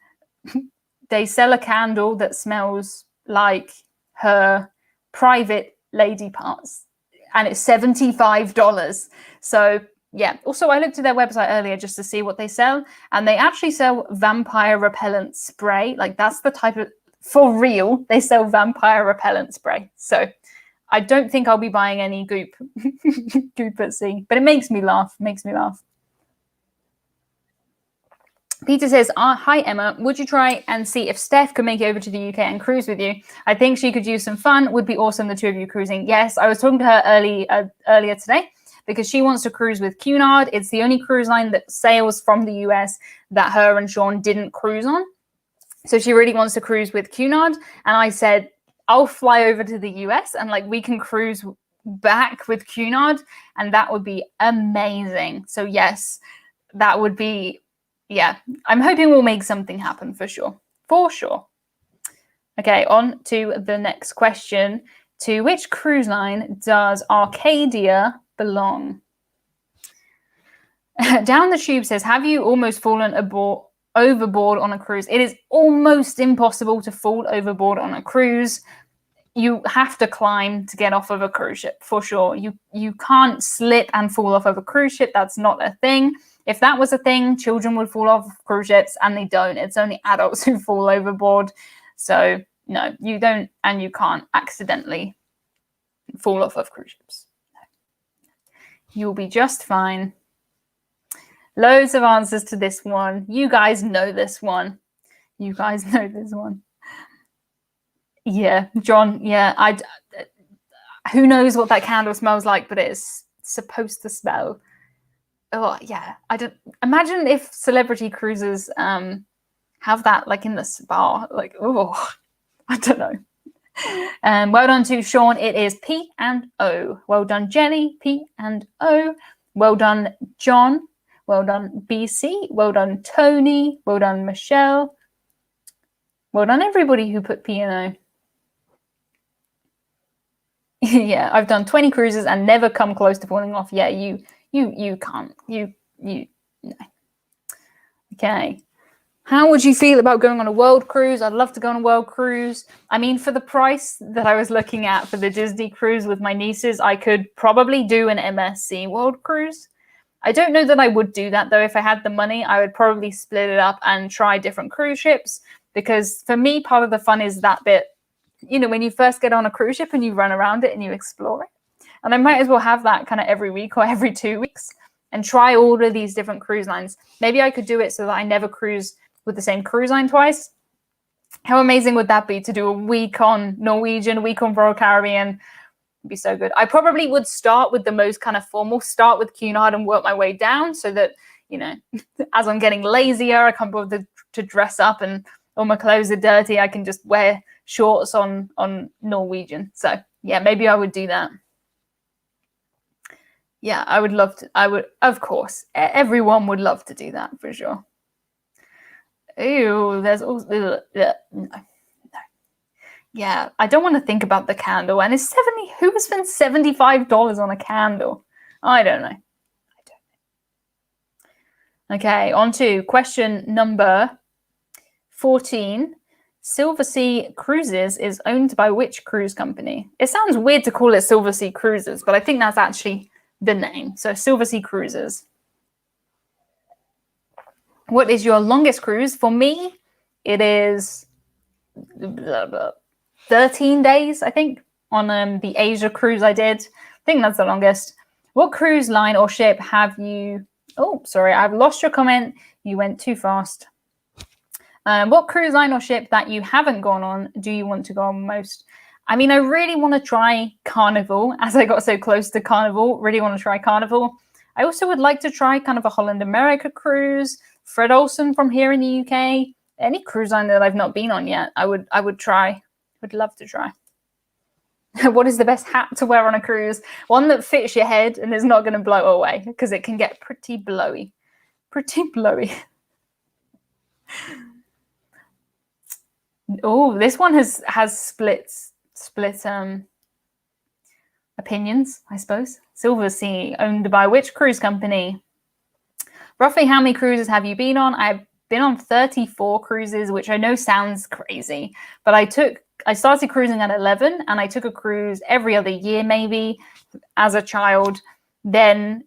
they sell a candle that smells like her private lady parts, and it's $75. So yeah, also I looked at their website earlier just to see what they sell, and they actually sell vampire repellent spray. Like, that's the type of, for real, they sell vampire repellent spray. So I don't think I'll be buying any goop goop at sea, but it makes me laugh. Peter says, hi, Emma. Would you try and see if Steph could make it over to the UK and cruise with you? I think she could use some fun. Would be awesome, the two of you cruising. Yes, I was talking to her earlier today because she wants to cruise with Cunard. It's the only cruise line that sails from the US that her and Sean didn't cruise on. So she really wants to cruise with Cunard. And I said, I'll fly over to the US and like we can cruise back with Cunard, and that would be amazing. So yes, that would be, yeah, I'm hoping we'll make something happen for sure. For sure. Okay, on to the next question. To which cruise line does Arcadia belong? Down the Tube says, have you almost fallen overboard on a cruise? It is almost impossible to fall overboard on a cruise. You have to climb to get off of a cruise ship, for sure. You can't slip and fall off of a cruise ship. That's not a thing. If that was a thing, children would fall off cruise ships, and they don't. It's only adults who fall overboard. So no, you don't, and you can't accidentally fall off of cruise ships. No. You'll be just fine. Loads of answers to this one. You guys know this one. Yeah, John. Yeah, who knows what that candle smells like, but it's supposed to smell. Oh yeah, I don't imagine if Celebrity Cruises have that like in the spa. Like, oh, I don't know. Well done to Sean. It is P and O. Well done, Jenny. P and O. Well done, John. Well done, BC. Well done, Tony. Well done, Michelle. Well done, everybody who put P and O. Yeah, I've done 20 cruises and never come close to falling off. Yeah, you can't. You no. Okay. How would you feel about going on a world cruise? I'd love to go on a world cruise. I mean, for the price that I was looking at for the Disney cruise with my nieces, I could probably do an MSC world cruise. I don't know that I would do that, though. If I had the money, I would probably split it up and try different cruise ships. Because for me, part of the fun is that bit, you know, when you first get on a cruise ship and you run around it and you explore it. And I might as well have that kind of every week or every 2 weeks and try all of these different cruise lines. Maybe I could do it so that I never cruise with the same cruise line twice. How amazing would that be to do a week on Norwegian, a week on Royal Caribbean? It'd be so good. I probably would start with the most kind of formal, start with Cunard and work my way down so that, you know, as I'm getting lazier, I can't bother to dress up and all my clothes are dirty. I can just wear shorts on Norwegian. So yeah, maybe I would do that. Yeah, I would love to. I would, of course, everyone would love to do that for sure. Ew, there's also no. Yeah, I don't want to think about the candle. And it's 70. Who would spend $75 on a candle? I don't know. Okay, on to question number 14. Silversea Cruises is owned by which cruise company? It sounds weird to call it Silversea Cruises, but I think that's actually the name. So Silversea Cruises. What is your longest cruise? For me, it is 13 days, I think, on the Asia cruise I did. I think that's the longest. What cruise line or ship have you... Oh, sorry, I've lost your comment. You went too fast. What cruise line or ship that you haven't gone on do you want to go on most? I mean, I really want to try Carnival, as I got so close to Carnival. Really want to try Carnival. I also would like to try kind of a Holland America cruise. Fred Olsen from here in the UK. Any cruise line that I've not been on yet, I would try. Would love to try. What is the best hat to wear on a cruise? One that fits your head and is not going to blow away, because it can get pretty blowy. Pretty blowy. Oh, this one has split opinions, I suppose. Silversea, owned by which cruise company? Roughly how many cruises have you been on? I've been on 34 cruises, which I know sounds crazy, but I started cruising at 11 and I took a cruise every other year, maybe, as a child. Then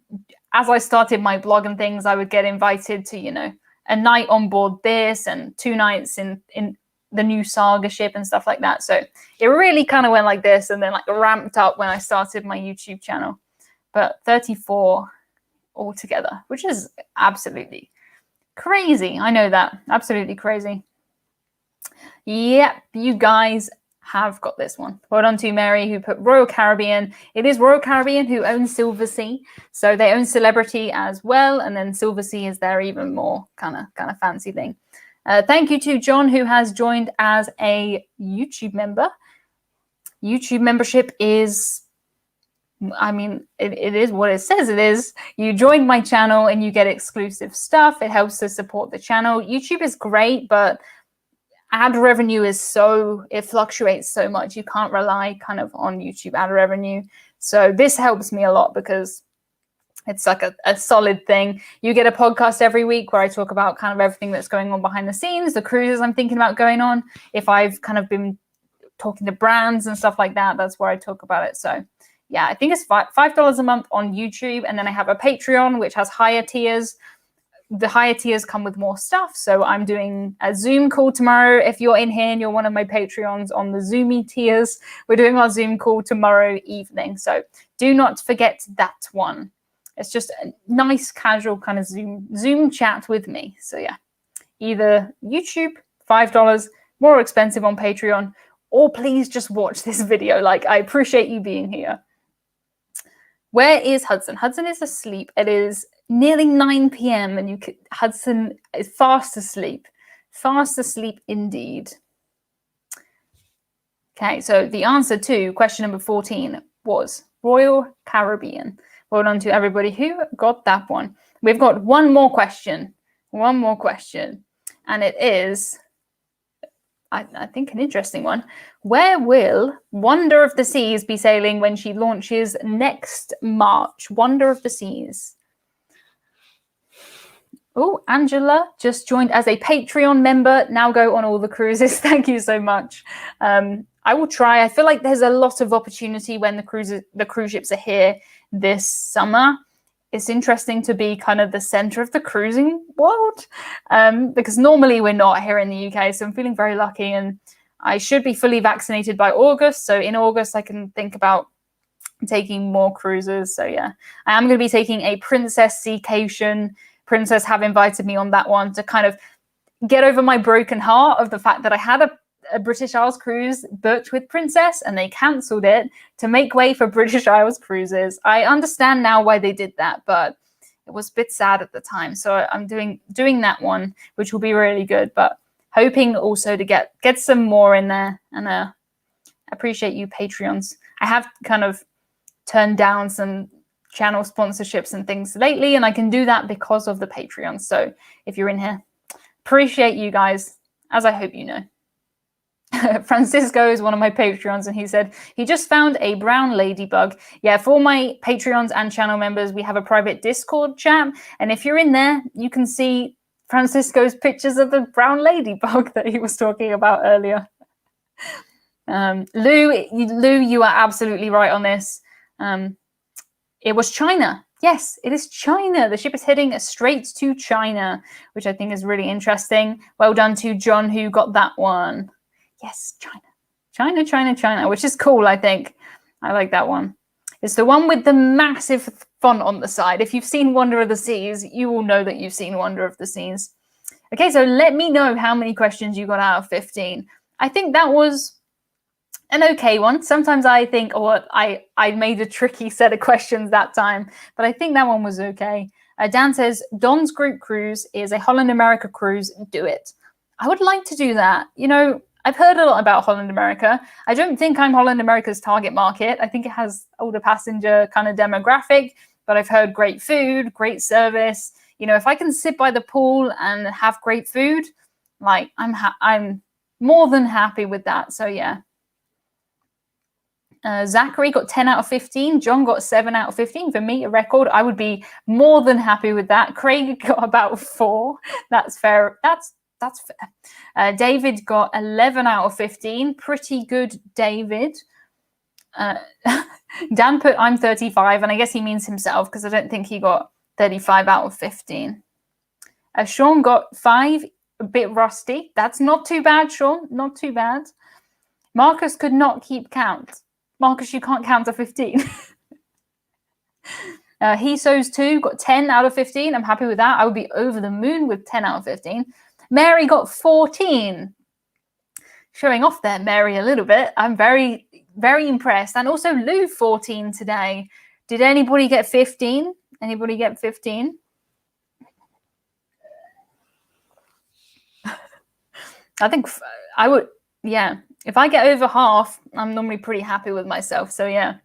as I started my blog and things, I would get invited to, you know, a night on board this and 2 nights in the new Saga ship and stuff like that. So it really kind of went like this and then like ramped up when I started my YouTube channel. But 34 altogether, which is absolutely crazy. I know that. Absolutely crazy. Yep, you guys have got this one. Well done to Mary, who put Royal Caribbean. It is Royal Caribbean who owns Silversea. So they own Celebrity as well. And then Silversea is their even more kind of fancy thing. Thank you to John, who has joined as a YouTube member. YouTube membership is... I mean, it is what it says it is. You join my channel and you get exclusive stuff. It helps to support the channel. YouTube is great, but ad revenue is it fluctuates so much. You can't rely kind of on YouTube ad revenue. So this helps me a lot because it's like a solid thing. You get a podcast every week where I talk about kind of everything that's going on behind the scenes, the cruises I'm thinking about going on. If I've kind of been talking to brands and stuff like that, that's where I talk about it. So yeah, I think it's $5 a month on YouTube. And then I have a Patreon, which has higher tiers. The higher tiers come with more stuff. So I'm doing a Zoom call tomorrow. If you're in here and you're one of my Patreons on the Zoomy tiers, we're doing our Zoom call tomorrow evening. So do not forget that one. It's just a nice casual kind of Zoom chat with me. So yeah, either YouTube, $5, more expensive on Patreon, or please just watch this video. Like, I appreciate you being here. Where is Hudson? Hudson is asleep. It is nearly 9 p.m. and Hudson is fast asleep. Fast asleep indeed. Okay, so the answer to question number 14 was Royal Caribbean. Well done to everybody who got that one. We've got one more question. And it is, I think, an interesting one. Where will Wonder of the Seas be sailing when she launches next March? Wonder of the Seas. Oh, Angela just joined as a Patreon member. Now go on all the cruises. Thank you so much. I will try. I feel like there's a lot of opportunity when the cruise ships are here this summer. It's interesting to be kind of the center of the cruising world, because normally we're not here in the UK. So I'm feeling very lucky, and I should be fully vaccinated by August. So in August, I can think about taking more cruises. So yeah, I am going to be taking a Princess Seacation. Princess have invited me on that one to kind of get over my broken heart of the fact that I had a British Isles cruise booked with Princess and they cancelled it to make way for British Isles cruises. I understand now why they did that, but it was a bit sad at the time. So I'm doing that one, which will be really good, but hoping also to get some more in there. And I appreciate you Patreons. I have kind of turned down some channel sponsorships and things lately, and I can do that because of the Patreon. So if you're in here, appreciate you guys, as I hope you know. Francisco is one of my Patreons, and he said he just found a brown ladybug. Yeah, for my Patreons and channel members, we have a private Discord chat, and if you're in there, you can see Francisco's pictures of the brown ladybug that he was talking about earlier. Lou, you are absolutely right on this. It was China. Yes, it is China. The ship is heading straight to China, which I think is really interesting. Well done to John, who got that one. Yes, China, which is cool, I think. I like that one. It's the one with the massive font on the side. If you've seen Wonder of the Seas, you will know that you've seen Wonder of the Seas. Okay, so let me know how many questions you got out of 15. I think that was an okay one. Sometimes I think, oh, I made a tricky set of questions that time, but I think that one was okay. Dan says, Don's group cruise is a Holland America cruise. Do it. I would like to do that. You know, I've heard a lot about Holland America. I don't think I'm Holland America's target market. I think it has older passenger kind of demographic, but I've heard great food, great service. You know, if I can sit by the pool and have great food, like I'm more than happy with that. So yeah. Zachary got 10 out of 15. John got 7 out of 15. For me, a record. I would be more than happy with that. Craig got about 4. That's fair. That's fair. David got 11 out of 15. Pretty good, David. Dan put I'm 35, and I guess he means himself because I don't think he got 35 out of 15. Sean got 5, a bit rusty. That's not too bad, Sean. Not too bad. Marcus could not keep count. Marcus, you can't count to 15. He Sows 2 got 10 out of 15. I'm happy with that. I would be over the moon with 10 out of 15. Mary got 14. Showing off there, Mary, a little bit. I'm very, very impressed. And also Lou, 14 today. Did anybody get 15? Anybody get 15? I think I would, yeah. If I get over half, I'm normally pretty happy with myself. So yeah.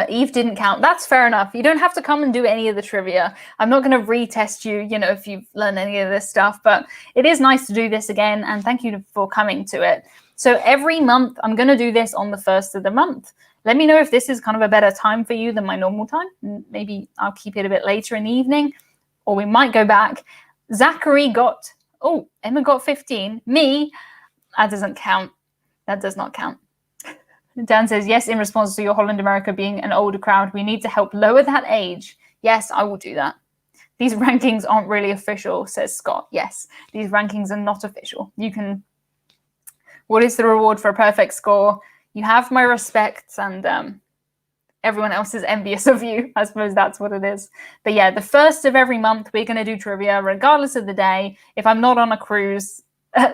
Eve didn't count. That's fair enough. You don't have to come and do any of the trivia. I'm not going to retest you, you know, if you've learned any of this stuff. But it is nice to do this again. And thank you for coming to it. So every month, I'm going to do this on the 1st of the month. Let me know if this is kind of a better time for you than my normal time. Maybe I'll keep it a bit later in the evening. Or we might go back. Zachary got, oh, Emma got 15. Me, that doesn't count. That does not count. Dan says, yes, in response to your Holland America being an older crowd, we need to help lower that age. Yes, I will do that. These rankings aren't really official, says Scott. Yes, these rankings are not official. You can, what is the reward for a perfect score? You have my respect, and everyone else is envious of you. I suppose that's what it is. But yeah, the 1st of every month, we're going to do trivia, regardless of the day. If I'm not on a cruise,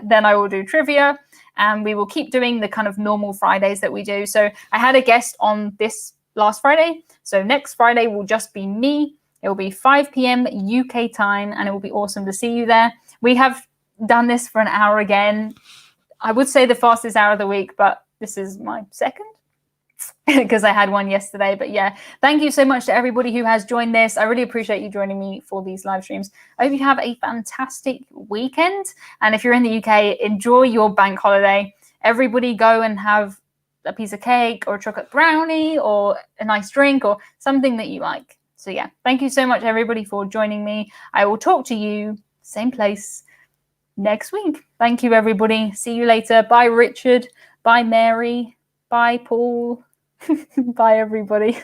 then I will do trivia. And we will keep doing the kind of normal Fridays that we do. So I had a guest on this last Friday. So next Friday will just be me. It will be 5 p.m. UK time, and it will be awesome to see you there. We have done this for an hour again. I would say the fastest hour of the week, but this is my second because I had one yesterday. But yeah, thank you so much to everybody who has joined this. I really appreciate you joining me for these live streams. I hope you have a fantastic weekend. And if you're in the UK, enjoy your bank holiday. Everybody go and have a piece of cake or a chocolate brownie or a nice drink or something that you like. So yeah, thank you so much everybody for joining me. I will talk to you same place next week. Thank you everybody. See you later. Bye Richard. Bye Mary. Bye Paul. Bye everybody.